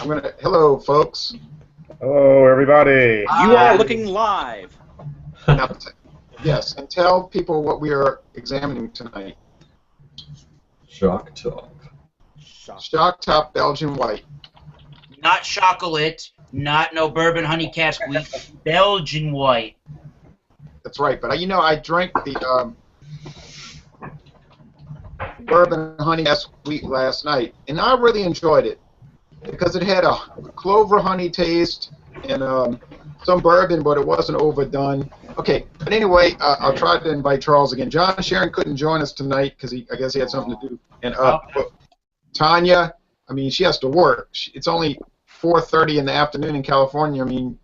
Hello, folks. Hello, everybody. You are looking live. Now, yes, and tell people what we are examining tonight. Shock Top. Shock Top Belgian White. Not chocolate, not no bourbon honey cask wheat, Belgian white. That's right, but I drank the bourbon honey cask wheat last night, and I really enjoyed it because it had a clover honey taste and some bourbon, but it wasn't overdone. Okay, but anyway, I'll try to invite Charles again. John Sharon couldn't join us tonight because I guess he had something to do. And Tanya, I mean, she has to work. It's only 4:30 in the afternoon in California. I mean,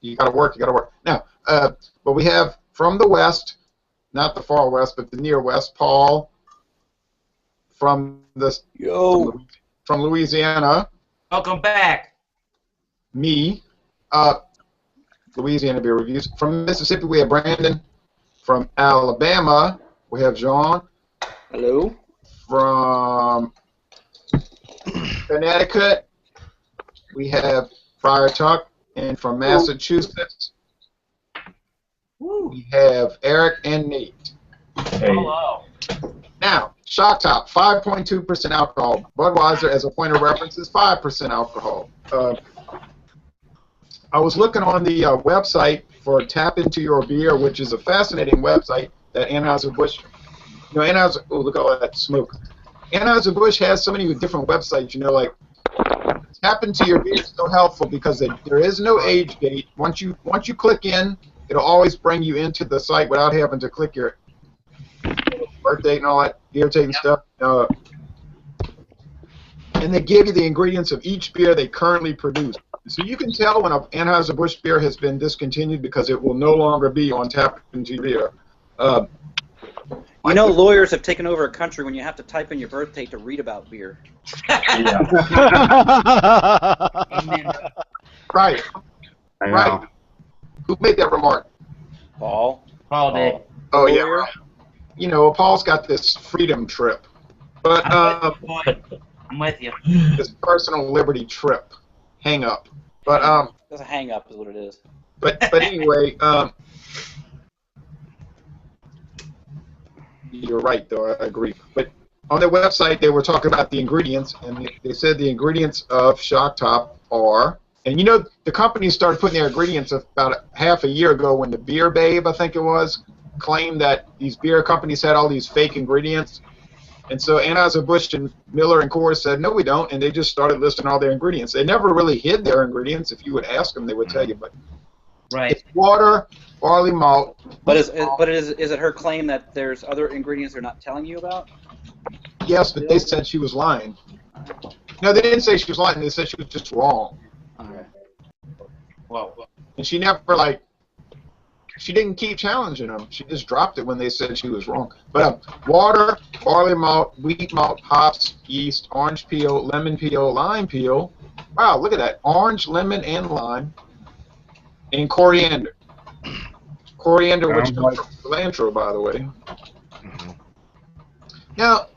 you got to work. Now, but we have from the west, not the far west, but the near west, Paul from Louisiana. Welcome back. Me, Louisiana Beer Reviews. From Mississippi, we have Brandon. From Alabama, we have Jean. Hello. From Connecticut, we have Friar Tuck. And from Massachusetts, we have Eric and Nate. Hey. Hello. Now, Shock Top, 5.2% alcohol. Budweiser, as a point of reference, is 5% alcohol. I was looking on the website for Tap Into Your Beer, which is a fascinating website that Anheuser-Busch, oh, look at all that smoke. Anheuser-Busch has so many different websites, like Tap Into Your Beer is so helpful because there is no age gate. Once you click in, it'll always bring you into the site without having to click your birth date and all that irritating stuff. And they give you the ingredients of each beer they currently produce. So you can tell when an Anheuser-Busch beer has been discontinued because it will no longer be on Tap Into Beer. Lawyers have taken over a country when you have to type in your birth date to read about beer. Amen. Right. I know. Right. Who made that remark? Paul. Paul did. Oh, yeah, right. Paul's got this freedom trip. But I'm with you. this personal liberty trip. Hang up. But That's a hang up is what it is. But anyway, you're right, though. I agree. But on their website, they were talking about the ingredients, and they said the ingredients of Shock Top are, and the company started putting their ingredients about half a year ago when the Beer Babe, I think it was, claimed that these beer companies had all these fake ingredients. And so Anheuser-Busch and Miller and Coors said, no, we don't, and they just started listing all their ingredients. They never really hid their ingredients. If you would ask them, they would tell you. But Right. it's water, barley malt. But is it her claim that there's other ingredients they're not telling you about? Yes, but they said she was lying. No, they didn't say she was lying. They said she was just wrong. Okay. Well, And she never, she didn't keep challenging them. She just dropped it when they said she was wrong. But water, barley malt, wheat malt, hops, yeast, orange peel, lemon peel, lime peel. Wow, look at that. Orange, lemon, and lime. And coriander. Coriander, which comes from cilantro, by the way. Now,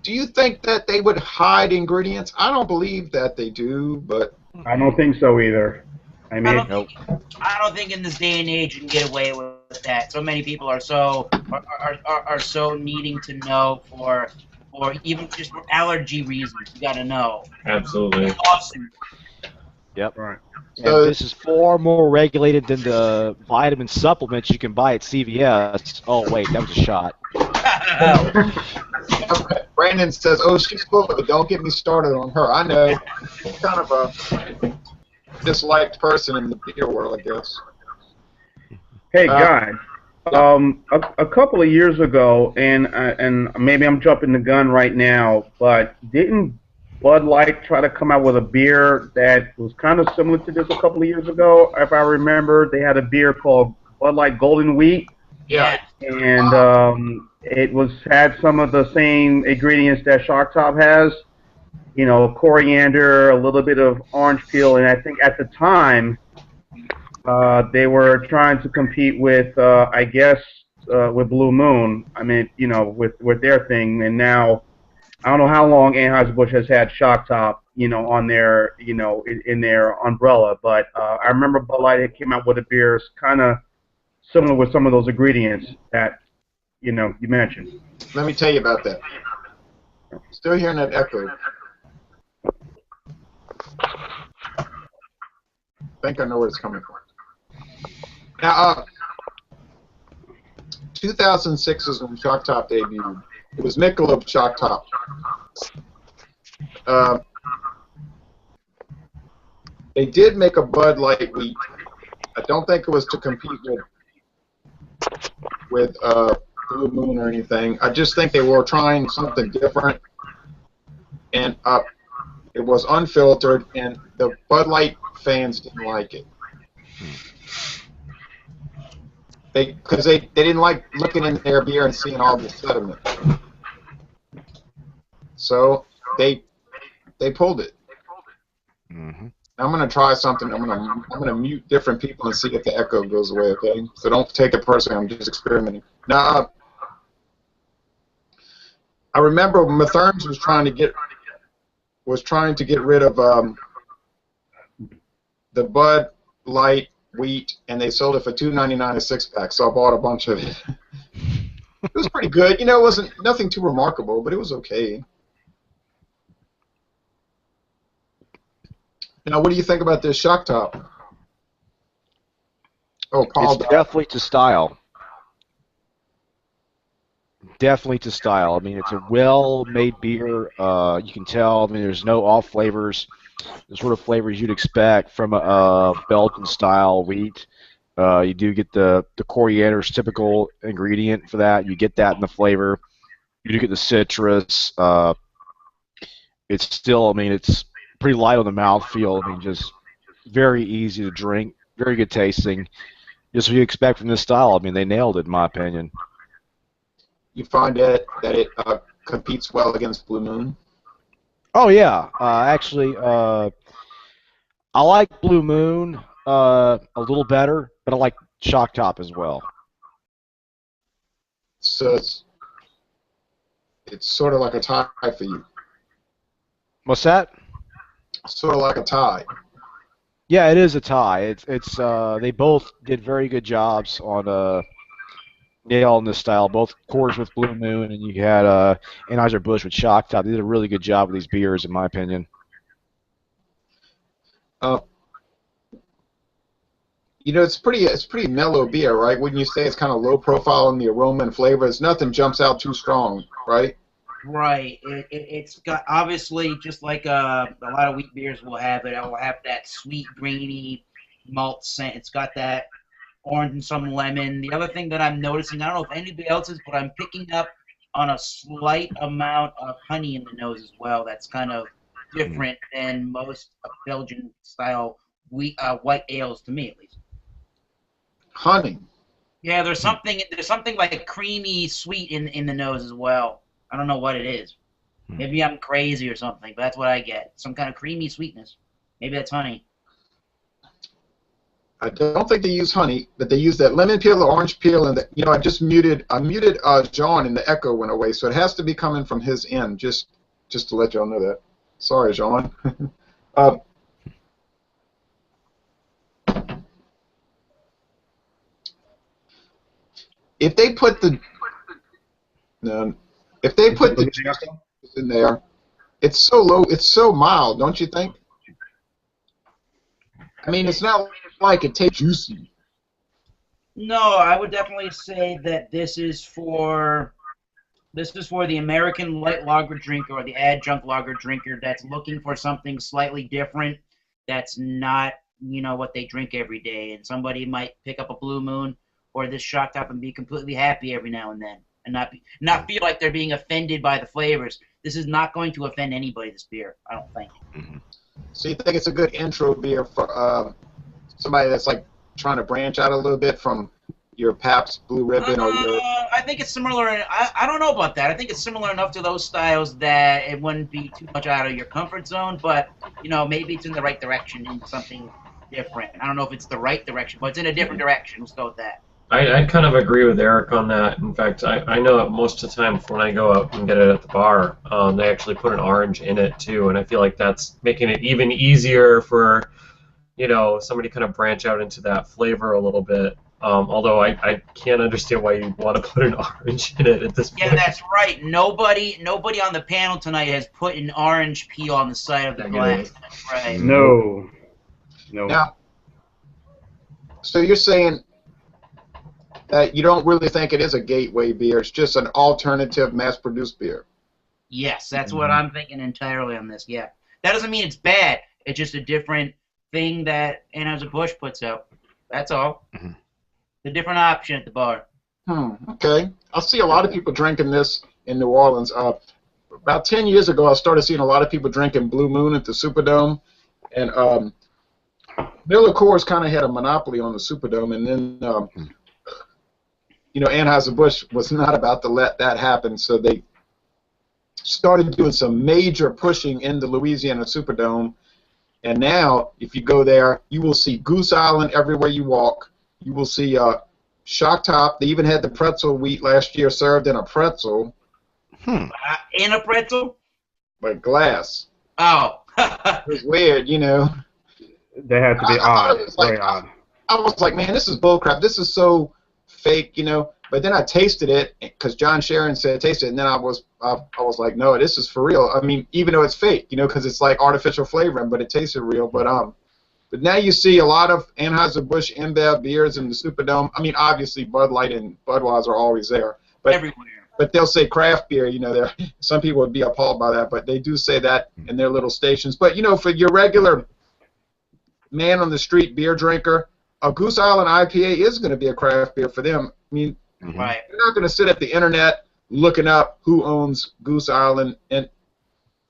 do you think that they would hide ingredients? I don't believe that they do, but... I don't think so either. I I don't think in this day and age you can get away with that. So many people are so needing to know for even just for allergy reasons. You got to know. Absolutely. Awesome. Yep. Right. And this is far more regulated than the vitamin supplements you can buy at CVS. Oh, wait, that was a shot. Brandon says, oh, she's full of it. Don't get me started on her. I know. She's kind of a disliked person in the beer world, I guess. Hey, guys. A couple of years ago, and maybe I'm jumping the gun right now, but didn't Bud Light try to come out with a beer that was kind of similar to this a couple of years ago? If I remember, they had a beer called Bud Light Golden Wheat. Yeah. And it had some of the same ingredients that Shock Top has. Coriander, a little bit of orange peel, and I think at the time they were trying to compete with, with Blue Moon. I mean, with their thing, and now I don't know how long Anheuser-Busch has had Shock Top, on their, in their umbrella, but I remember Bud Light had came out with a beer kind of similar with some of those ingredients that, you mentioned. Let me tell you about that. Still hearing that echo. I think I know where it's coming from. Now, 2006 is when Shock Top debuted. It was Michelob Shock Top. They did make a Bud Light wheat. I don't think it was to compete with Blue Moon or anything. I just think they were trying something different, and it was unfiltered, and the Bud Light fans didn't like it. Because they didn't like looking in their beer and seeing all the sediment. So they pulled it. Mm-hmm. I'm gonna try something. I'm gonna mute different people and see if the echo goes away. Okay, so don't take it personally. I'm just experimenting. Now, I remember Matherms was trying to get rid of the Bud Light wheat, and they sold it for $2.99 a six-pack. So I bought a bunch of it. It was pretty good. It wasn't nothing too remarkable, but it was okay. Now, what do you think about this Shock Top? Oh, Paul. It's definitely to style. Definitely to style. I mean, it's a well-made beer. You can tell. I mean, there's no off flavors. The sort of flavors you'd expect from a Belgian-style wheat. You do get the coriander's typical ingredient for that. You get that in the flavor. You do get the citrus. It's still. I mean, it's pretty light on the mouthfeel. I mean, just very easy to drink, very good tasting. Just what you expect from this style. I mean, they nailed it, in my opinion. You find that it competes well against Blue Moon? Oh yeah, actually, I like Blue Moon a little better, but I like Shock Top as well. So it's sort of like a tie for you. What's that? Sort of like a tie. Yeah, it is a tie. It's they both did very good jobs on nailing this style. Both Coors with Blue Moon, and you had Anheuser-Busch with Shock Top. They did a really good job with these beers, in my opinion. It's pretty mellow beer, right? Wouldn't you say it's kind of low profile in the aroma and flavor? It's nothing jumps out too strong, right? Right. It's got, obviously, just like a lot of wheat beers will have it. It will have that sweet, grainy malt scent. It's got that orange and some lemon. The other thing that I'm noticing, I don't know if anybody else is, but I'm picking up on a slight amount of honey in the nose as well. That's kind of different than most Belgian-style white ales, to me at least. Honey. Yeah, there's something like creamy sweet in the nose as well. I don't know what it is. Maybe I'm crazy or something, but that's what I get. Some kind of creamy sweetness. Maybe that's honey. I don't think they use honey, but they use that lemon peel or orange peel, and I muted John, and the echo went away, so it has to be coming from his end. Just to let y'all know that. Sorry, John. If they put the in there, it's so low, it's so mild, don't you think? I mean, it's not like it tastes juicy. No, I would definitely say that this is for the American light lager drinker or the adjunct lager drinker that's looking for something slightly different. That's not what they drink every day, and somebody might pick up a Blue Moon or this Shock Top and be completely happy every now and then, and not feel like they're being offended by the flavors. This is not going to offend anybody, this beer, I don't think. So you think it's a good intro beer for somebody that's like trying to branch out a little bit from your Pabst Blue Ribbon or your... I think it's similar. I don't know about that. I think it's similar enough to those styles that it wouldn't be too much out of your comfort zone, but maybe it's in the right direction, in something different. I don't know if it's the right direction, but it's in a different direction. Let's go with that. I kind of agree with Eric on that. In fact, I know that most of the time when I go out and get it at the bar, they actually put an orange in it too, and I feel like that's making it even easier for, somebody kind of branch out into that flavor a little bit. Although I can't understand why you want to put an orange in it at this point. Yeah, that's right. Nobody on the panel tonight has put an orange peel on the side of the glass. That's right. No. Now, so you're saying that you don't really think it is a gateway beer. It's just an alternative mass-produced beer. Yes, that's what I'm thinking entirely on this. Yeah, that doesn't mean it's bad. It's just a different thing that Anheuser-Busch puts out. That's all. A different option at the bar. Okay. I see a lot of people drinking this in New Orleans. About 10 years ago, I started seeing a lot of people drinking Blue Moon at the Superdome, and Miller Coors kind of had a monopoly on the Superdome, and then Anheuser-Busch was not about to let that happen, so they started doing some major pushing in the Louisiana Superdome, and now, if you go there, you will see Goose Island everywhere you walk. You will see Shock Top. They even had the pretzel wheat last year served in a pretzel. In a pretzel? Like glass. Oh. It was weird, They had to be odd. Very odd. I was like, man, this is bullcrap. This is so fake, But then I tasted it because John Sharon said taste it, and then I was like, no, this is for real. I mean, even though it's fake, because it's like artificial flavoring, but it tasted real. But now you see a lot of Anheuser-Busch InBev beers in the Superdome. I mean, obviously Bud Light and Budweiser are always there, but everywhere. But they'll say craft beer. Some people would be appalled by that, but they do say that in their little stations. But for your regular man on the street beer drinker, a Goose Island IPA is going to be a craft beer for them. I mean, right. You're not going to sit at the internet looking up who owns Goose Island, and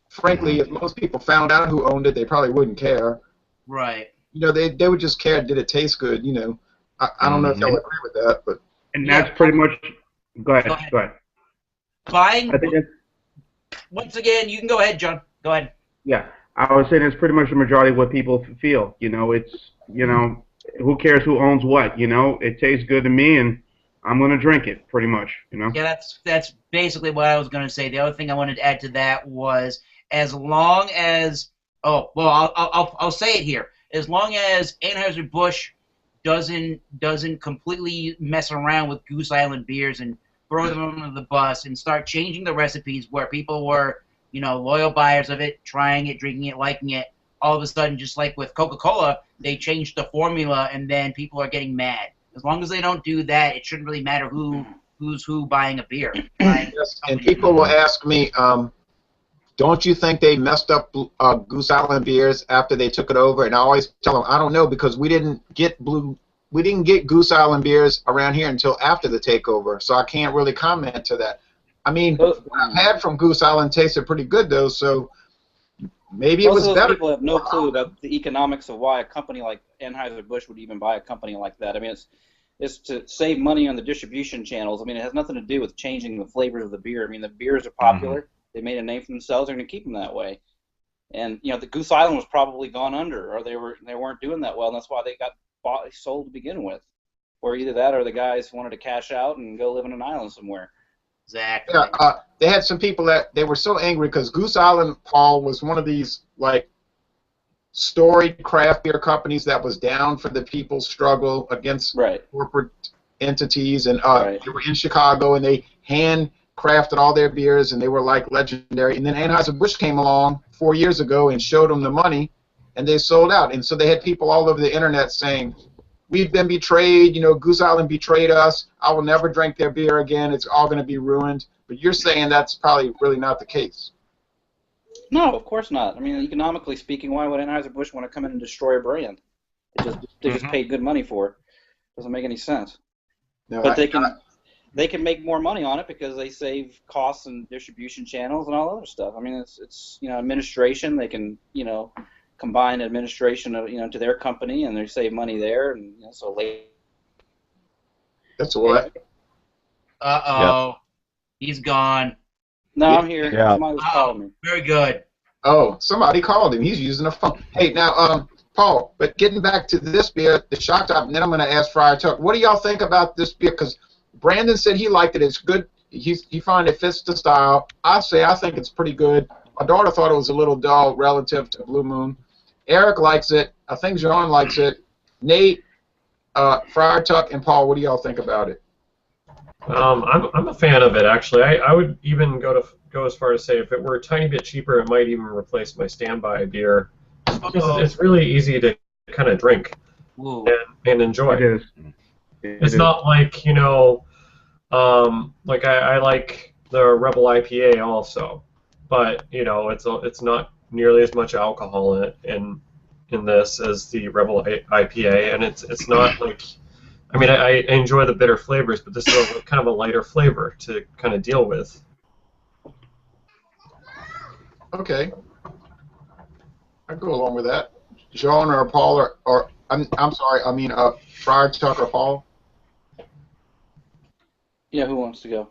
frankly, if most people found out who owned it, they probably wouldn't care. Right. They would just care, did it taste good? I don't know if y'all agree with that, but that's pretty much. Go ahead. Buying. I think once again, you can go ahead, John. Go ahead. Yeah, I was saying it's pretty much the majority of what people feel. It's who cares who owns what? It tastes good to me, and I'm gonna drink it. Pretty much. Yeah, that's basically what I was gonna say. The other thing I wanted to add to that was, as long as I'll say it here. As long as Anheuser-Busch doesn't completely mess around with Goose Island beers and throw them under the bus and start changing the recipes where people were, loyal buyers of it, trying it, drinking it, liking it, all of a sudden, just like with Coca-Cola, they changed the formula and then people are getting mad. As long as they don't do that, it shouldn't really matter who's buying a beer. Yes, and people will ask me, don't you think they messed up Goose Island beers after they took it over? And I always tell them, I don't know, because we didn't get Goose Island beers around here until after the takeover, so I can't really comment to that. I mean, what I've had from Goose Island tasted pretty good, though, so maybe it was Most of those better. people have no clue about the economics of why a company like Anheuser-Busch would even buy a company like that. I mean, it's to save money on the distribution channels. I mean, it has nothing to do with changing the flavors of the beer. I mean, the beers are popular. They made a name for themselves. They're going to keep them that way. And the Goose Island was probably gone under, or they weren't doing that well, and that's why they got sold to begin with. Or either that, or the guys wanted to cash out and go live on an island somewhere. Exactly. Yeah, they had some people that they were so angry because Goose Island, Paul, was one of these storied craft beer companies that was down for the people's struggle against corporate entities, and they were in Chicago, and they handcrafted all their beers, and they were legendary. And then Anheuser-Busch came along 4 years ago and showed them the money, and they sold out. And so they had people all over the internet saying, we've been betrayed, Goose Island betrayed us, I will never drink their beer again, it's all going to be ruined. But you're saying that's probably really not the case. No, of course not. I mean, economically speaking, why would Anheuser-Busch want to come in and destroy a brand? They just paid good money for it. Doesn't make any sense. No, but they can make more money on it because they save costs and distribution channels and all other stuff. I mean, it's administration. They can combine administration of to their company, and they save money there, and so late. That's what. Yep. He's gone. No, I'm here. Yeah. Somebody was calling me. Very good. Oh, somebody called him. He's using a phone. Hey, now, Paul, but getting back to this beer, the Shock Top, and then I'm going to ask Friar Tuck, what do y'all think about this beer? Because Brandon said he liked it. It's good. He found it fits the style. I think it's pretty good. My daughter thought it was a little dull relative to Blue Moon. Eric likes it. I think John likes it. Nate, Friar Tuck, and Paul, what do y'all think about it? I'm a fan of it, actually. I would even go as far as say if it were a tiny bit cheaper, it might even replace my standby beer. It's really easy to kind of drink and enjoy. It is. It's not like, you know, like I like the Rebel IPA also, but you know, it's not nearly as much alcohol in this as the Rebel IPA, and it's not like, I mean, I enjoy the bitter flavors, but this is kind of a lighter flavor to kind of deal with. Okay. I go along with that. John or Paul or I'm sorry, I mean Friar Tuck or Paul? Yeah, who wants to go?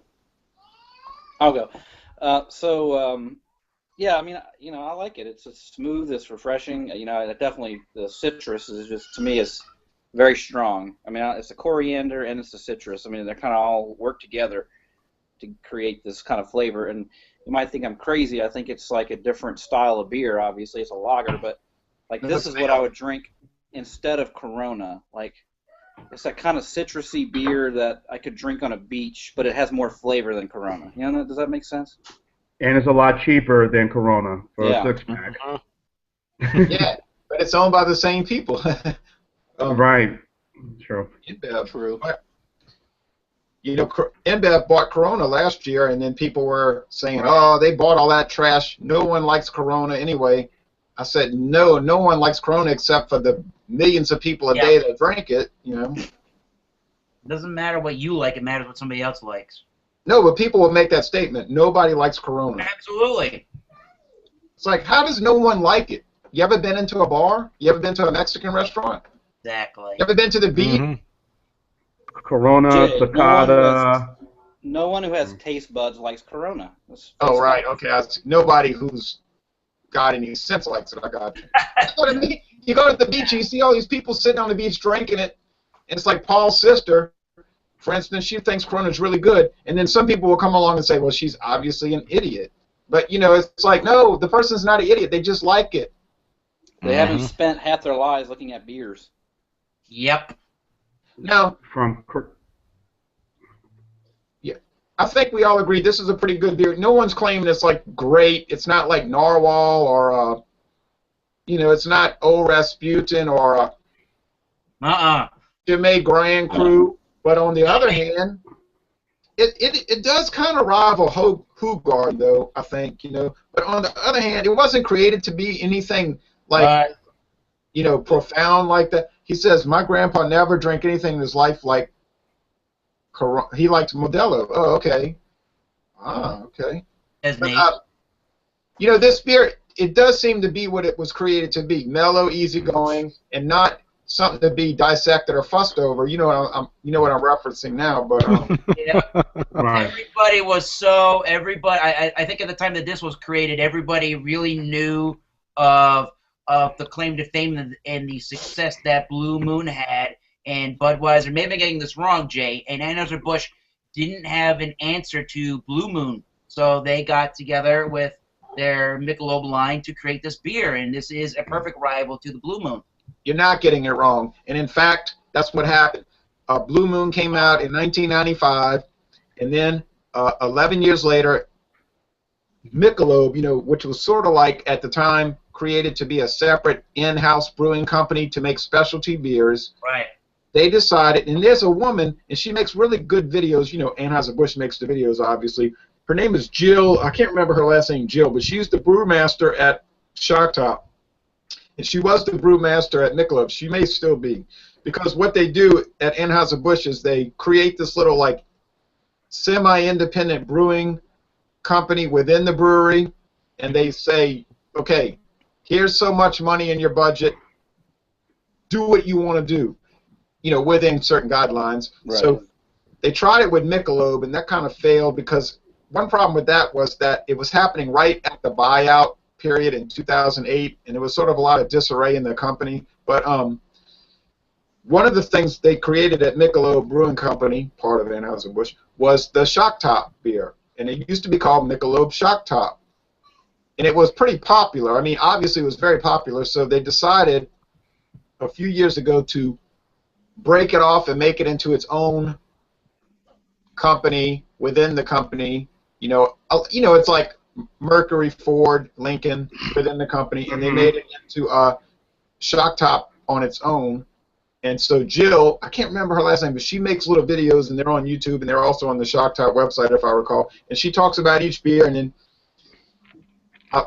I'll go. Yeah, I mean, you know, I like it. It's smooth, it's refreshing. You know, it definitely, the citrus is just, to me, is very strong. I mean, it's the coriander and it's the citrus. I mean, they're kind of all work together to create this kind of flavor. And you might think I'm crazy. I think it's like a different style of beer. Obviously, it's a lager, but like this is what I would drink instead of Corona. Like, it's that kind of citrusy beer that I could drink on a beach, but it has more flavor than Corona. You know, does that make sense? And it's a lot cheaper than Corona for a six-pack. Yeah, but it's owned by the same people. Right. True. InBev, true. You know, InBev bought Corona last year, and then people were saying, "Oh, they bought all that trash. No one likes Corona anyway." I said, "No, no one likes Corona except for the millions of people a day that drink it." You know. It doesn't matter what you like; it matters what somebody else likes. No, but people will make that statement. Nobody likes Corona. Absolutely. It's like, how does no one like it? You ever been into a bar? You ever been to a Mexican restaurant? Exactly. You ever been to the beach? Mm-hmm. Corona, Cicada. No one who has taste buds likes Corona. Oh, right. Okay. Nobody who's got any sense likes it. I got you. That's what I mean. You go to the beach and you see all these people sitting on the beach drinking it, and it's like Paul's sister, for instance, she thinks Corona's really good, and then some people will come along and say, well, she's obviously an idiot. But, you know, it's like, no, the person's not an idiot. They just like it. They haven't spent half their lives looking at beers. Yep. No. Yeah. I think we all agree this is a pretty good beer. No one's claiming it's, like, great. It's not like Narwhal or, you know, it's not Old Rasputin or Jimmy Grand Cru. But on the other hand, it does kind of rival Hoegaarden, though, I think, you know. But on the other hand, it wasn't created to be anything like, you know, profound like that. He says, my grandpa never drank anything in his life like Corona. He liked Modelo. Oh, okay. Okay. But, you know, this beer, it does seem to be what it was created to be. Mellow, easygoing, and not something to be dissected or fussed over. You know what I'm referencing now, but yeah. Right. Everybody was so I think at the time that this was created, everybody really knew of the claim to fame and the success that Blue Moon had, and Budweiser. Maybe I'm getting this wrong, Jay. And Anheuser-Busch didn't have an answer to Blue Moon, so they got together with their Michelob line to create this beer, and this is a perfect rival to the Blue Moon. You're not getting it wrong. And in fact, that's what happened. Blue Moon came out in 1995, and then 11 years later, Michelob, you know, which was sort of like at the time created to be a separate in-house brewing company to make specialty beers. Right. They decided, and there's a woman, and she makes really good videos. You know, Anheuser-Busch makes the videos, obviously. Her name is Jill. I can't remember her last name, Jill, but she's the brewmaster at Shock Top. And she was the brewmaster at Michelob. She may still be. Because what they do at Anheuser-Busch is they create this little, like, semi-independent brewing company within the brewery, and they say, okay, here's so much money in your budget. Do what you want to do, you know, within certain guidelines. Right. So they tried it with Michelob, and that kind of failed because one problem with that was that it was happening right at the buyout period in 2008, and there was sort of a lot of disarray in the company. But one of the things they created at Michelob Brewing Company, part of Anheuser-Busch, was the Shock Top beer, and it used to be called Michelob Shock Top, and it was pretty popular. I mean, obviously it was very popular, so they decided a few years ago to break it off and make it into its own company within the company. It's like Mercury, Ford, Lincoln within the company, and they made it into a Shock Top on its own. And so Jill, I can't remember her last name, but she makes little videos, and they're on YouTube, and they're also on the Shock Top website, if I recall. And she talks about each beer, and then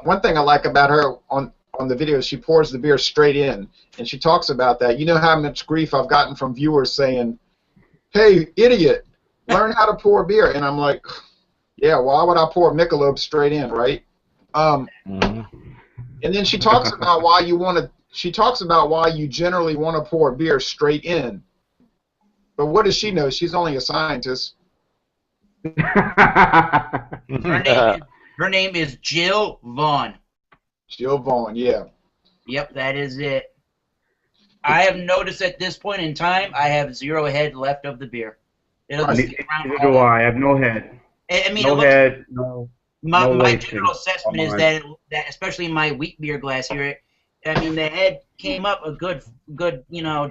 one thing I like about her on the video is she pours the beer straight in, and she talks about that. You know how much grief I've gotten from viewers saying, "Hey, idiot, learn how to pour beer," and I'm like, yeah, why would I pour Michelob straight in, right? And then she talks about why you want to. She talks about why you generally want to pour beer straight in. But what does she know? She's only a scientist. Her name is Jill Vaughn. Jill Vaughn, yeah. Yep, that is it. I have noticed at this point in time, I have 0 head left of the beer. It'll just stick around Neither do I. I have no head. I mean, No head, no. My general assessment is that especially in my wheat beer glass here, I mean, the head came up a good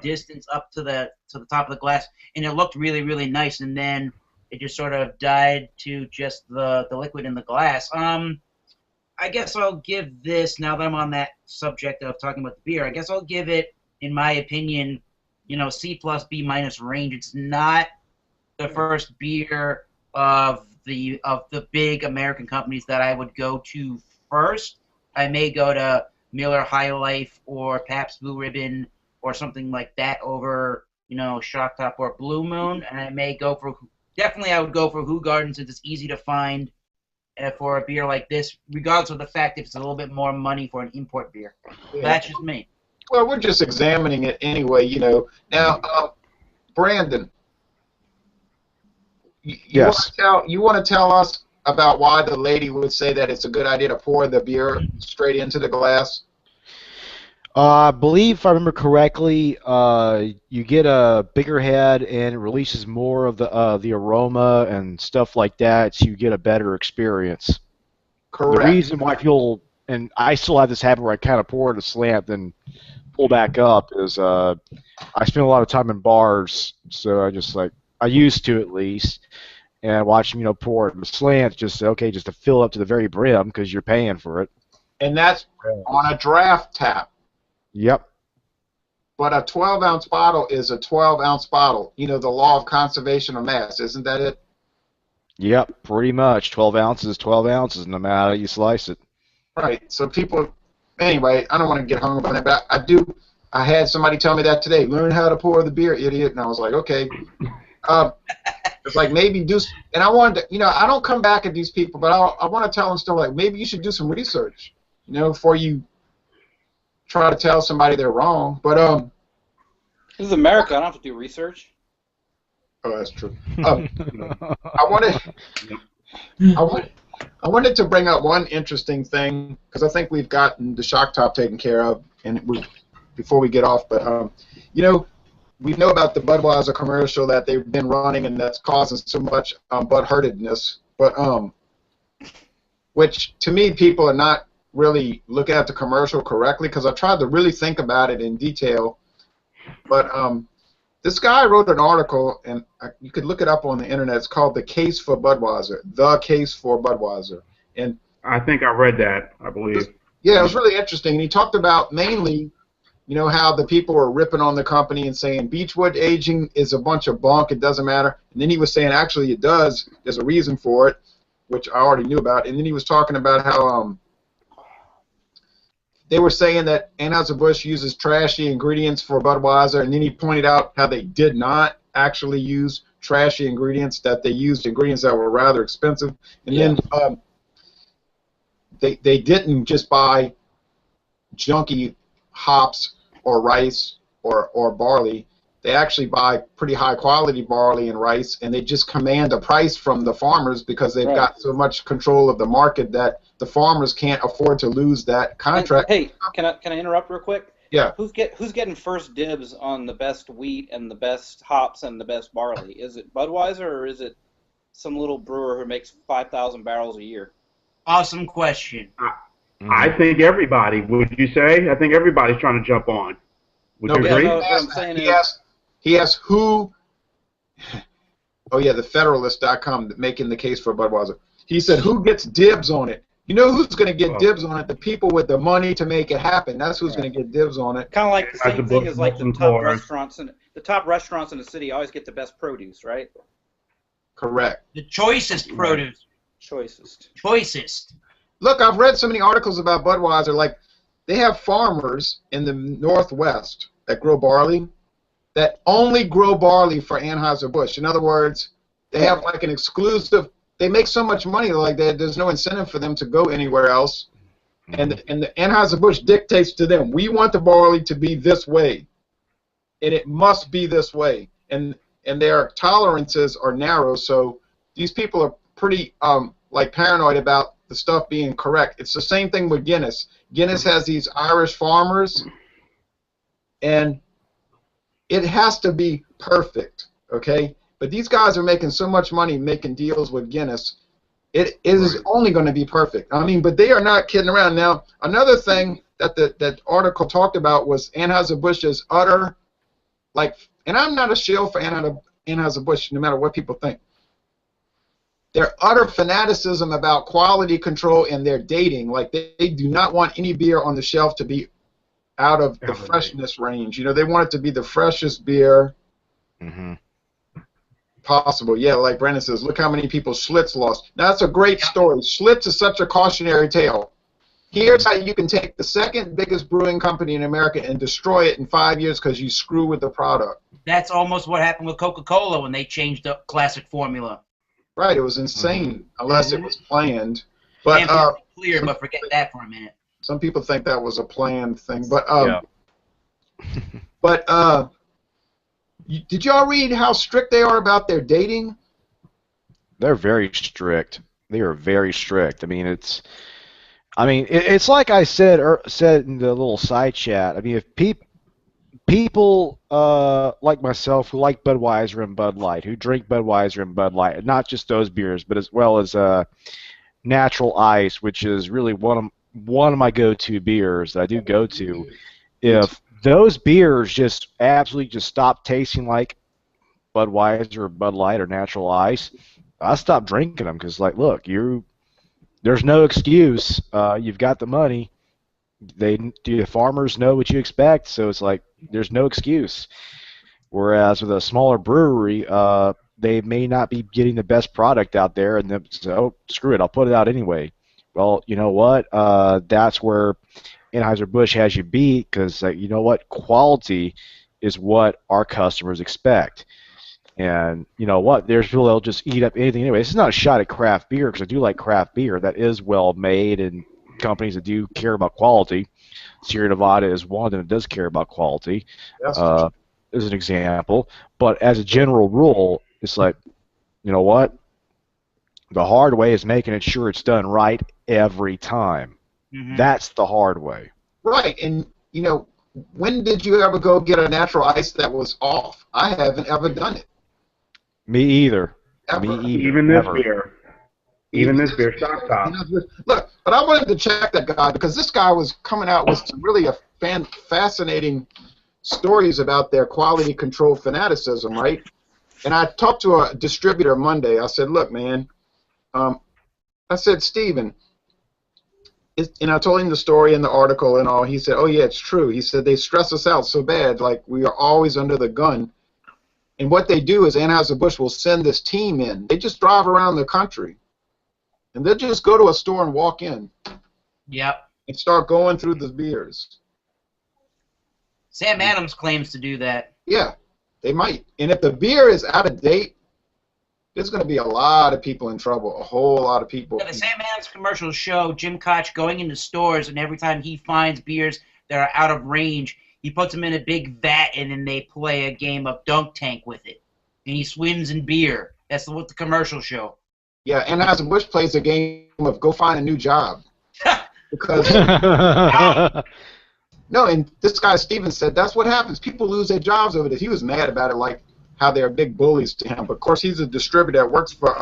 distance up to the top of the glass, and it looked really, really nice. And then it just sort of died to just the liquid in the glass. I guess I'll give this, now that I'm on that subject of talking about the beer, I guess I'll give it, in my opinion, C plus B minus range. It's not the first beer of the big American companies that I would go to first. I may go to Miller High Life or Pabst Blue Ribbon or something like that over, Shock Top or Blue Moon, and I may go for, definitely I would go for Hoegaarden since it's easy to find for a beer like this, regardless of the fact if it's a little bit more money for an import beer. Yeah. That's just me. Well, we're just examining it anyway, Now, Brandon, Yes. You want to tell us about why the lady would say that it's a good idea to pour the beer straight into the glass? I believe, if I remember correctly, you get a bigger head and it releases more of the aroma and stuff like that, so you get a better experience. Correct. The reason why people, and I still have this habit where I kind of pour at a slant then pull back up, is I spend a lot of time in bars, so I used to at least, and I watch them, pour it in a slant, just to fill up to the very brim because you're paying for it. And that's on a draft tap. Yep. But a 12-ounce bottle is a 12-ounce bottle. The law of conservation of mass, isn't that it? Yep, pretty much. 12 ounces is 12 ounces, no matter how you slice it. Right. So people, anyway, I don't want to get hung up on that, but I had somebody tell me that today. Learn how to pour the beer, idiot. And I was like, okay. It's like maybe and I wanted to, I don't come back at these people, but I want to tell them still, like, maybe you should do some research, before you try to tell somebody they're wrong. But this is America. I don't have to do research. Oh, that's true. I wanted to bring up one interesting thing because I think we've gotten the Shock Top taken care of, and before we get off, but we know about the Budweiser commercial that they've been running, and that's causing so much butthurtedness. But which to me, people are not really looking at the commercial correctly because I tried to really think about it in detail. But this guy wrote an article, and you could look it up on the internet. It's called "The Case for Budweiser." The Case for Budweiser, and I think I read that. I believe. Yeah, it was really interesting. And he talked about mainly, how the people were ripping on the company and saying Beechwood aging is a bunch of bunk. It doesn't matter. And then he was saying actually it does. There's a reason for it, which I already knew about. And then he was talking about how they were saying that Anheuser-Busch uses trashy ingredients for Budweiser, and then he pointed out how they did not actually use trashy ingredients, that they used ingredients that were rather expensive. And then they didn't just buy junky hops or rice or barley. They actually buy pretty high quality barley and rice, and they just command a price from the farmers because they've got so much control of the market that the farmers can't afford to lose that contract. Hey, can I interrupt real quick? Yeah. Who's getting first dibs on the best wheat and the best hops and the best barley? Is it Budweiser or is it some little brewer who makes 5,000 barrels a year? Awesome question. I think everybody. Would you say? I think everybody's trying to jump on. Would you agree? No, what I'm saying he asked who. Oh yeah, the Federalist.com making the case for Budweiser. He said who gets dibs on it. You know who's going to get dibs on it? The people with the money to make it happen. That's who's going to get dibs on it. Kind of like the same thing as like the top restaurants in the city always get the best produce, right? Correct. The choicest produce. Choicest. Look, I've read so many articles about Budweiser. Like, they have farmers in the Northwest that grow barley that only grow barley for Anheuser-Busch. In other words, they have like an exclusive. They make so much money like that. There's no incentive for them to go anywhere else. And the Anheuser-Busch dictates to them, we want the barley to be this way, and it must be this way. And their tolerances are narrow, so these people are pretty like paranoid about the stuff being correct. It's the same thing with Guinness. Guinness has these Irish farmers, and it has to be perfect, okay? But these guys are making so much money making deals with Guinness. It is only going to be perfect. I mean, but they are not kidding around. Now, another thing that that article talked about was Anheuser-Busch's utter, like, and I'm not a shill for Anheuser-Busch, no matter what people think. Their utter fanaticism about quality control and their dating, like they do not want any beer on the shelf to be out of the freshness range. You know, they want it to be the freshest beer possible. Yeah, like Brandon says, look how many people Schlitz lost. Now, that's a great story. Schlitz is such a cautionary tale. Here's how you can take the second biggest brewing company in America and destroy it in 5 years because you screw with the product. That's almost what happened with Coca-Cola when they changed the classic formula. Right, it was insane, unless it was planned. But clear, but forget that for a minute. Some people think that was a planned thing, but did y'all read how strict they are about their dating? They're very strict. They are very strict. I mean, it's like I said in the little side chat. I mean, if people like myself who like Budweiser and Bud Light, who drink Budweiser and Bud Light, not just those beers, but as well as Natural Ice, which is really one of my go-to beers that I do go to. If those beers just absolutely just stop tasting like Budweiser or Bud Light or Natural Ice, I stop drinking them because, like, look, there's no excuse. You've got the money. The farmers know what you expect, so it's like there's no excuse. Whereas with a smaller brewery, they may not be getting the best product out there, and then say, oh, screw it, I'll put it out anyway. Well, you know what? That's where Anheuser-Busch has you beat because, you know what? Quality is what our customers expect. And you know what? There's people that'll just eat up anything anyway. This is not a shot at craft beer because I do like craft beer that is well made and companies that do care about quality. Sierra Nevada is one of them that does care about quality. As an example. But as a general rule, it's like, you know what? The hard way is making it sure it's done right every time. That's the hard way. Right, and you know, when did you ever go get a Natural Ice that was off? I haven't ever done it. Me either. Ever. Me either. Even this beer. Even this beer, Stock Top. Look, but I wanted to check that guy because this guy was coming out with some really fascinating stories about their quality control fanaticism, right? And I talked to a distributor Monday. I said, look, man, I said, Steven, and I told him the story in the article and all. He said, oh, yeah, it's true. He said they stress us out so bad, like we are always under the gun. And what they do is Anheuser-Busch will send this team in. They just drive around the country. And they'll just go to a store and walk in. Yep. And start going through the beers. Sam Adams claims to do that. Yeah, they might. And if the beer is out of date, there's going to be a lot of people in trouble, a whole lot of people. Yeah, the Sam Adams commercials show Jim Koch going into stores, and every time he finds beers that are out of range, he puts them in a big vat, and then they play a game of dunk tank with it. And he swims in beer. That's what the commercials show. Yeah, Anheuser-Busch plays a game of go find a new job. Because No, and this guy Stevens said that's what happens. People lose their jobs over this. He was mad about it, like how they're big bullies to him. But of course, he's a distributor that works for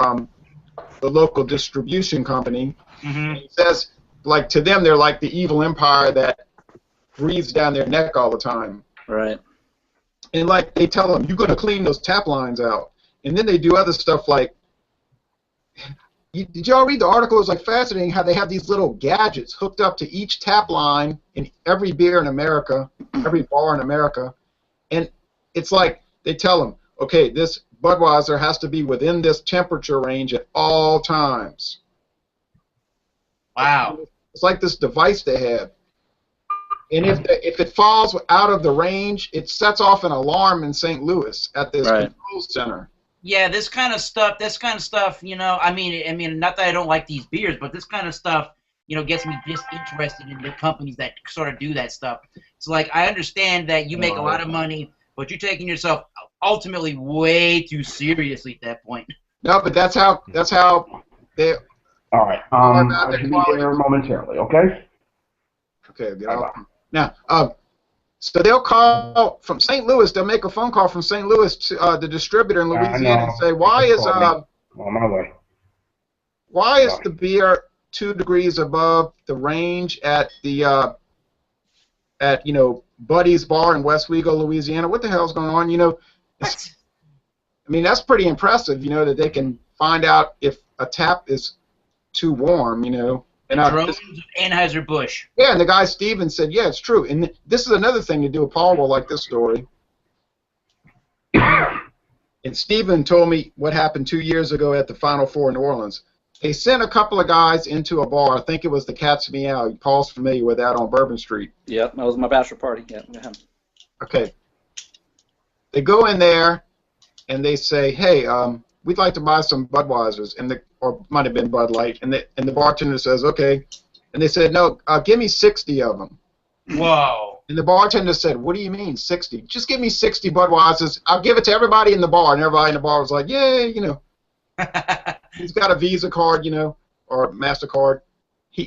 the local distribution company. Mm-hmm. He says, like, to them, they're like the evil empire that breathes down their neck all the time. Right. And like they tell them, you're going to clean those tap lines out, and then they do other stuff like. Did y'all read the article? It was like fascinating how they have these little gadgets hooked up to each tap line in every beer in America, every bar in America, and it's like they tell them, okay, this Budweiser has to be within this temperature range at all times. Wow. It's like this device they have. And if it falls out of the range, it sets off an alarm in St. Louis at this control center. Yeah, this kind of stuff, you know, I mean, not that I don't like these beers, but this kind of stuff, you know, gets me just interested in the companies that sort of do that stuff. It's like, I understand that you make a lot of money, but you're taking yourself ultimately way too seriously at that point. No, but that's how they. All right. I'll be here momentarily. Okay. Okay. Now, so they'll call from St. Louis. They'll make a phone call from St. Louis to the distributor in Louisiana and say, "Why is on my way? Why is the beer 2 degrees above the range at the at Buddy's Bar in West Wego, Louisiana? What the hell's going on? You know, I mean that's pretty impressive. You know that they can find out if a tap is too warm. You know." And drones of Anheuser-Busch. Yeah, and the guy Stevens said, yeah, it's true. And this is another thing to do. Paul will like this story. And Steven told me what happened 2 years ago at the Final Four in New Orleans. They sent a couple of guys into a bar. I think it was the Cat's Meow. Paul's familiar with that on Bourbon Street. Yep, that was my bachelor party. Yeah. Okay. They go in there, and they say, hey, we'd like to buy some Budweisers, or might have been Bud Light, and the bartender says, okay, and they said, no, give me 60 of them. Whoa. And the bartender said, what do you mean 60? Just give me 60 Budweisers. I'll give it to everybody in the bar, and everybody in the bar was like, yay, you know. He's got a Visa card, you know, or MasterCard.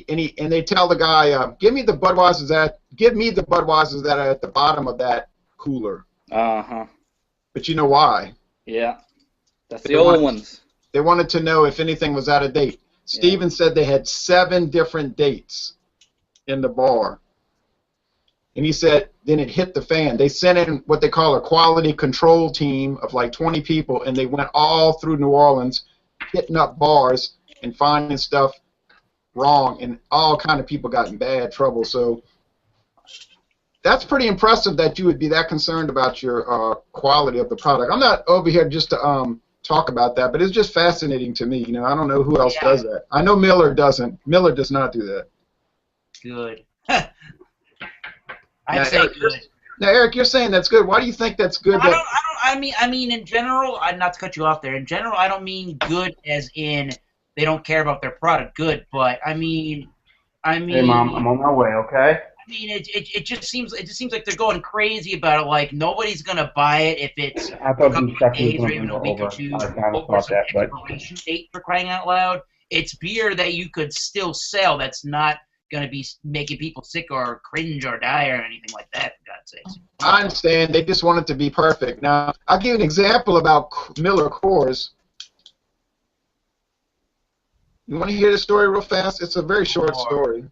And they tell the guy, give me the Budweisers that are at the bottom of that cooler. Uh-huh. But you know why? Yeah. That's the old ones. They wanted to know if anything was out of date. Steven said they had 7 different dates in the bar. And he said then it hit the fan. They sent in what they call a quality control team of like 20 people, and they went all through New Orleans, hitting up bars and finding stuff wrong, and all kind of people got in bad trouble. So that's pretty impressive that you would be that concerned about your quality of the product. I'm not over here just to talk about that, but it's just fascinating to me. You know, I don't know who else does that. I know Miller doesn't. Miller does not do that. Good. I'd say good. Now, Eric, you're saying that's good. Why do you think that's good? I mean, in general, not to cut you off there. In general, I don't mean good as in they don't care about their product. Good, but I mean. Hey, Mom, I'm on my way. Okay. I mean, it just seems like they're going crazy about it. Like nobody's gonna buy it if it's a couple of days or even a week or two over some expiration date, for crying out loud. It's beer that you could still sell. That's not gonna be making people sick or cringe or die or anything like that. For God's sakes. I understand. They just want it to be perfect. Now, I'll give you an example about Miller Coors. You want to hear the story real fast? It's a very short story.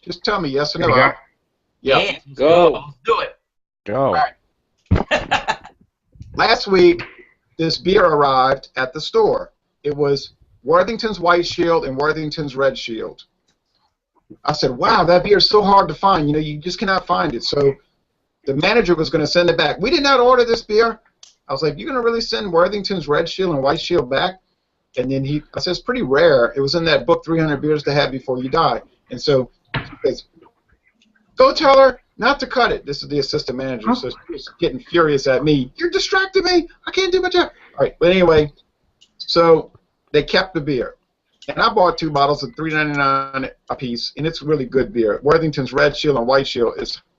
Just tell me yes or no. Yeah. Go. Let's do it. Go. Right. Last week, this beer arrived at the store. It was Worthington's White Shield and Worthington's Red Shield. I said, wow, that beer is so hard to find. You know, you just cannot find it. So the manager was going to send it back. We did not order this beer. I was like, you're going to really send Worthington's Red Shield and White Shield back? And then I said, it's pretty rare. It was in that book, 300 Beers to Have Before You Die. And so he says, go tell her not to cut it. This is the assistant manager, so she's getting furious at me. You're distracting me. I can't do my job. All right, but anyway, so they kept the beer. And I bought 2 bottles of $3.99 a piece, and it's really good beer. Worthington's Red Shield and White Shield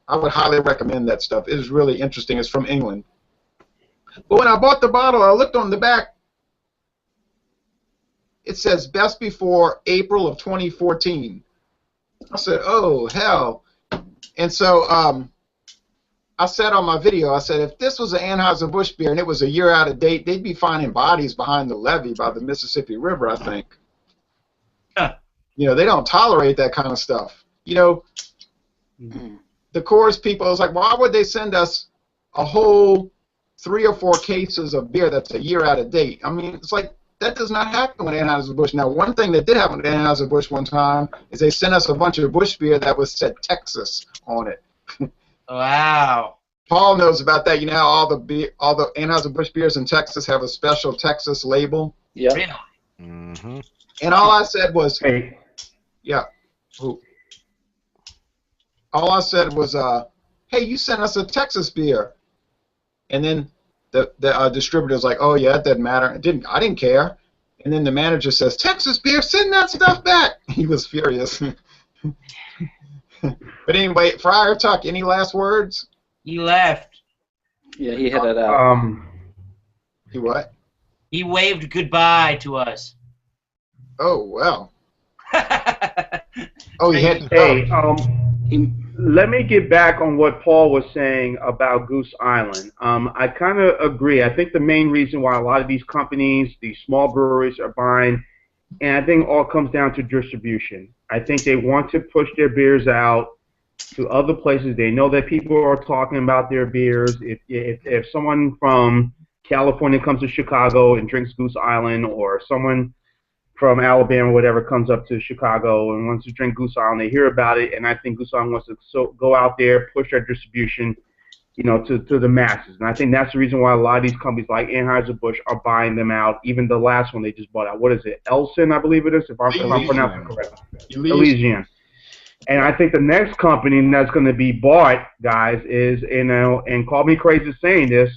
I would highly recommend that stuff. It is really interesting. It's from England. But when I bought the bottle, I looked on the back. It says best before April of 2014. I said, oh, hell. And so I said on my video, I said, if this was an Anheuser-Busch beer and it was a year out of date, they'd be finding bodies behind the levee by the Mississippi River, I think. Huh. You know, they don't tolerate that kind of stuff. You know, the Coors people, I was like, why would they send us a whole 3 or 4 cases of beer that's a year out of date? I mean, it's like, that does not happen with Anheuser-Busch. Now, one thing that did happen with Anheuser-Busch one time is they sent us a bunch of Busch beer that was said Texas on it. Wow. Paul knows about that. You know how all the Anheuser-Busch beers in Texas have a special Texas label? Yeah. Really? Mm-hmm. And all I said was, Hey, yeah. Who? All I said was, hey, you sent us a Texas beer. And then the distributor's like, oh, yeah, it doesn't matter. I didn't care. And then the manager says, Texas beer, send that stuff back. He was furious. But anyway, Friar Tuck, any last words? He left. Yeah, he hit it out. He what? He waved goodbye to us. Oh, well. Oh, he had. hey, He, let me get back on what Paul was saying about Goose Island. I kind of agree. I think the main reason why a lot of these companies, these small breweries, are buying, and I think it all comes down to distribution. I think they want to push their beers out to other places. They know that people are talking about their beers. If someone from California comes to Chicago and drinks Goose Island, or someone from Alabama or whatever comes up to Chicago and wants to drink Goose Island, they hear about it, and I think Goose Island wants to go out there, push their distribution, you know, to the masses. And I think that's the reason why a lot of these companies like Anheuser-Busch are buying them out. Even the last one they just bought out. What is it? Elson, I believe it is, if I'm pronouncing it correctly. Elysian. And I think the next company that's going to be bought, guys, is, you know, and call me crazy saying this,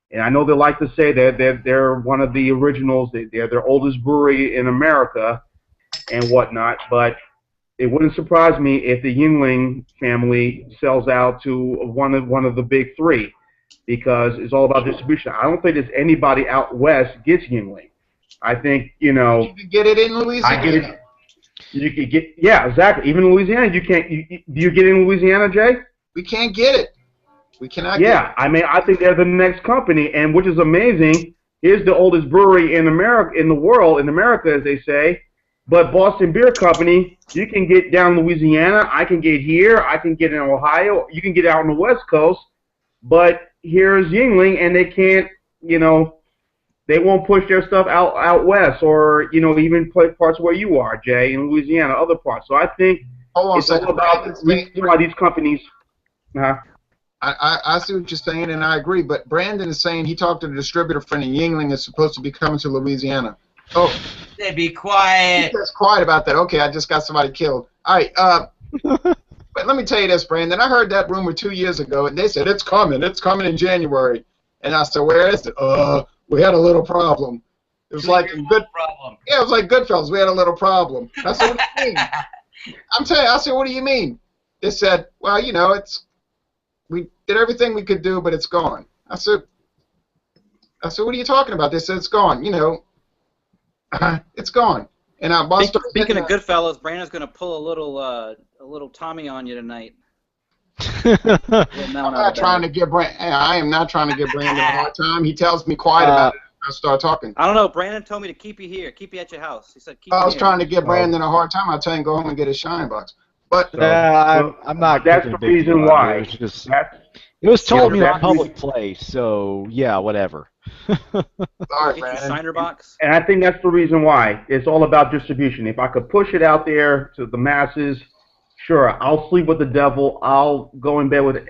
and I know they like to say that they're one of the originals. They're their oldest brewery in America and whatnot, but it wouldn't surprise me if the Yuengling family sells out to one of the big three, because it's all about distribution. I don't think there's anybody out west gets Yuengling. I think, you know, You can get it in Louisiana. I get it. You could get, yeah, exactly. Even in Louisiana, you can't. Do you get it in Louisiana, Jay? We can't get it. We cannot get Yeah, I mean, I think they're the next company, and which is amazing. Here's the oldest brewery in America, in the world, in America, as they say. But Boston Beer Company, you can get down Louisiana. I can get here. I can get in Ohio. You can get out on the West Coast. But here's Yuengling, and they can't, you know, they won't push their stuff out west, or, you know, even parts where you are, Jay, in Louisiana, other parts. So I think Hold on a it's all second. about why these companies. I see what you're saying, and I agree. But Brandon is saying he talked to the distributor friend, and Yuengling is supposed to be coming to Louisiana. Oh, Hey, be quiet. that's quiet about that. Okay, I just got somebody killed. All right. But let me tell you this, Brandon. I heard that rumor 2 years ago, and they said it's coming. It's coming in January. And I said, where is it? We had a little problem. It was like good. Problem. Yeah, it was like Goodfellas. We had a little problem. I said, what do you mean? I'm telling you. I said, what do you mean? They said, well, you know, we did everything we could do, but it's gone. I said, what are you talking about? They said it's gone. You know, it's gone. And I Speaking of Goodfellas, Brandon's going to pull a little Tommy on you tonight. I'm not trying to give I am not trying to give Brandon a hard time. He tells me quiet about it. I start talking. I don't know. Brandon told me to keep you here, keep you at your house. He said keep you I was here. trying to give Brandon a hard time. I tell him go home and get his shine box. But I'm not. That's making a the big reason deal out of why. It was, That's, it was told me in a that's the public place, so yeah, whatever. sorry, Get your Brandon. Shiner box. and I think that's the reason why. It's all about distribution. If I could push it out there to the masses, sure, I'll sleep with the devil. I'll go in bed with,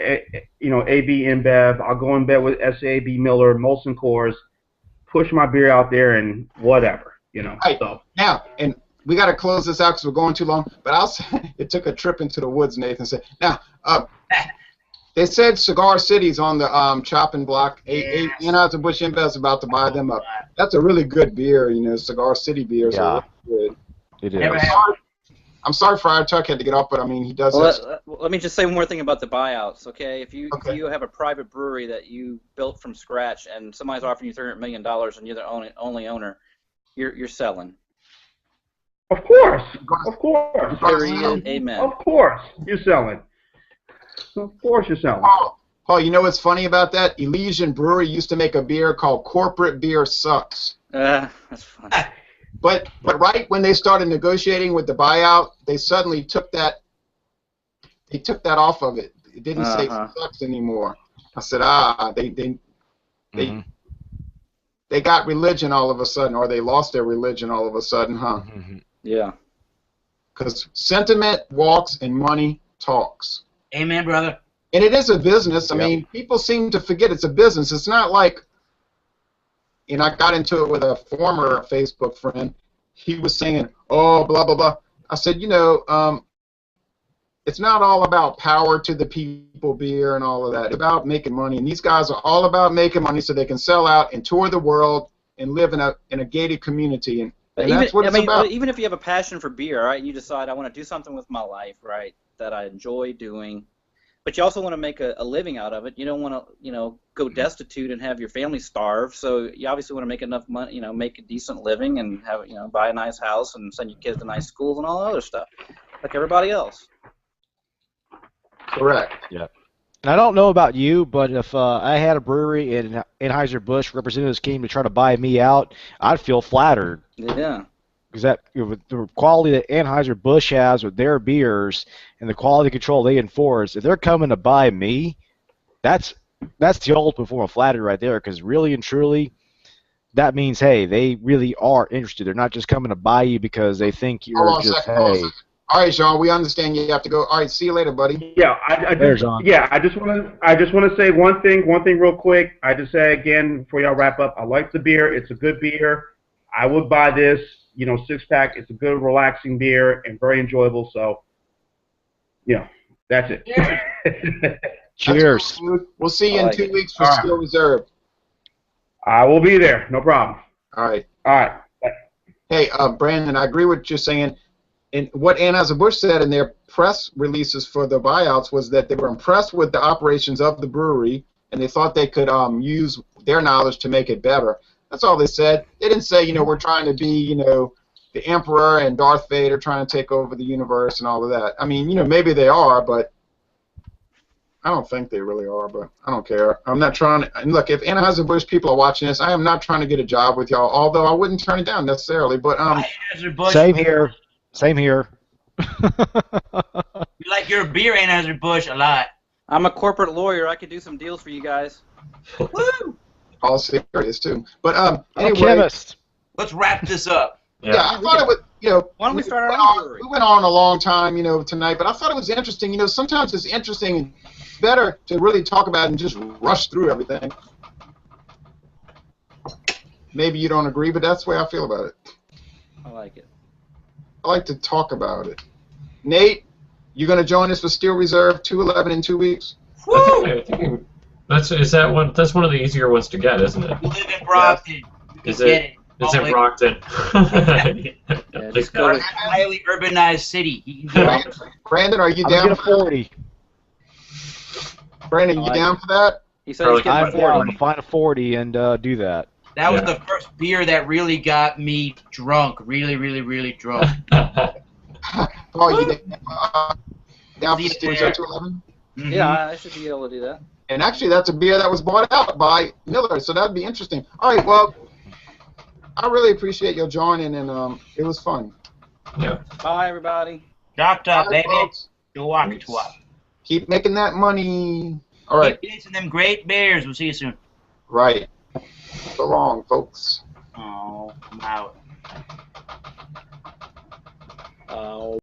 you know, AB InBev. I'll go in bed with SAB Miller, Molson Coors, push my beer out there and whatever, you know. Right. So Now, and we got to close this out because we're going too long. But I'll say it took a trip into the woods, Nathan said. Now, they said Cigar City's on the chopping block. Yes. Anheuser-Busch InBev's about to buy them up. That's a really good beer, you know, Cigar City beers are really good. It Never is. had- I'm sorry Friar Tuck had to get off, but I mean, he does have... Let me just say one more thing about the buyouts, okay? If you Okay. have a private brewery that you built from scratch and somebody's offering you $300 million and you're the only owner, you're selling. Of course. Of course. Period. Amen. Of course. You're selling. Of course you're selling. Paul, you know what's funny about that? Elysian Brewery used to make a beer called Corporate Beer Sucks. That's funny. But right when they started negotiating with the buyout, they suddenly took that. They took that off of it. It didn't say sucks anymore. I said, they got religion all of a sudden, or they lost their religion all of a sudden, huh? Yeah. Because sentiment walks and money talks. Amen, brother. And it is a business. I mean, people seem to forget it's a business. It's not like, and I got into it with a former Facebook friend. He was saying, oh, blah, blah, blah. I said, it's not all about power to the people beer and all of that. It's about making money. And these guys are all about making money so they can sell out and tour the world and live in a gated community. And that's what it's about. Even if you have a passion for beer, right, and you decide I want to do something with my life, right, that I enjoy doing, but you also want to make a living out of it. You don't want to, go destitute and have your family starve. So you obviously want to make enough money, make a decent living and have, buy a nice house and send your kids to nice schools and all that other stuff, like everybody else. Correct. Yeah. And I don't know about you, but if I had a brewery and Anheuser-Busch representatives came to try to buy me out, I'd feel flattered. Yeah. Because the quality that Anheuser-Busch has with their beers and the quality control they enforce, if they're coming to buy me, that's the ultimate form of flattery right there. Because really and truly, that means, hey, they really are interested. They're not just coming to buy you because they think you're just, hey. All right, Sean, we understand you have to go. All right, see you later, buddy. Yeah, I just want to say one thing real quick. I just say again before y'all wrap up, I like the beer. It's a good beer. I would buy this, 6-pack. It's a good, relaxing beer and very enjoyable. So, that's it. Cheers. We'll see you in 2 weeks for Still Reserve. I will be there. No problem. All right. All right. Hey, Brandon, I agree with what you're saying. And what Anheuser-Busch said in their press releases for the buyouts was that they were impressed with the operations of the brewery, and they thought they could use their knowledge to make it better. That's all they said. They didn't say, we're trying to be, the Emperor and Darth Vader trying to take over the universe and all of that. I mean, maybe they are, but I don't think they really are, but I don't care. I'm not trying to, and look, if Anheuser-Busch people are watching this, I am not trying to get a job with y'all, although I wouldn't turn it down necessarily, but Same here. Same here. You like your beer, Anheuser-Busch, a lot. I'm a corporate lawyer. I could do some deals for you guys. Woo! All serious too. But anyway, chemist. Let's wrap this up. Yeah, I thought it was, Why don't we start our own brewery? We went on a long time, tonight, but I thought it was interesting. Sometimes it's interesting and better to really talk about it and just rush through everything. Maybe you don't agree, but that's the way I feel about it. I like it. I like to talk about it. Nate, you going to join us for Steel Reserve 211 in 2 weeks? I think that's one of the easier ones to get, isn't it? You live in Brockton. Is it? It's in Brockton. Yeah, just go to a highly urbanized city. He can get Brandon, are you down for 40. Brandon, you down for that? He said he's I'm getting down to find a 40 and do that. That was the first beer that really got me drunk. Really, really, really drunk. Oh, you down for Steel Reserve 211? Mm-hmm. Yeah, I should be able to do that. And actually, that's a beer that was bought out by Miller, so that'd be interesting. All right, well, I really appreciate your joining, and it was fun. Yeah. Bye, everybody. Doctor, Bye, baby. folks. Do walk it to up. Keep making that money. All right. Keep tasting them great beers. We'll see you soon. Right. So long, folks. Oh, I'm out. Oh.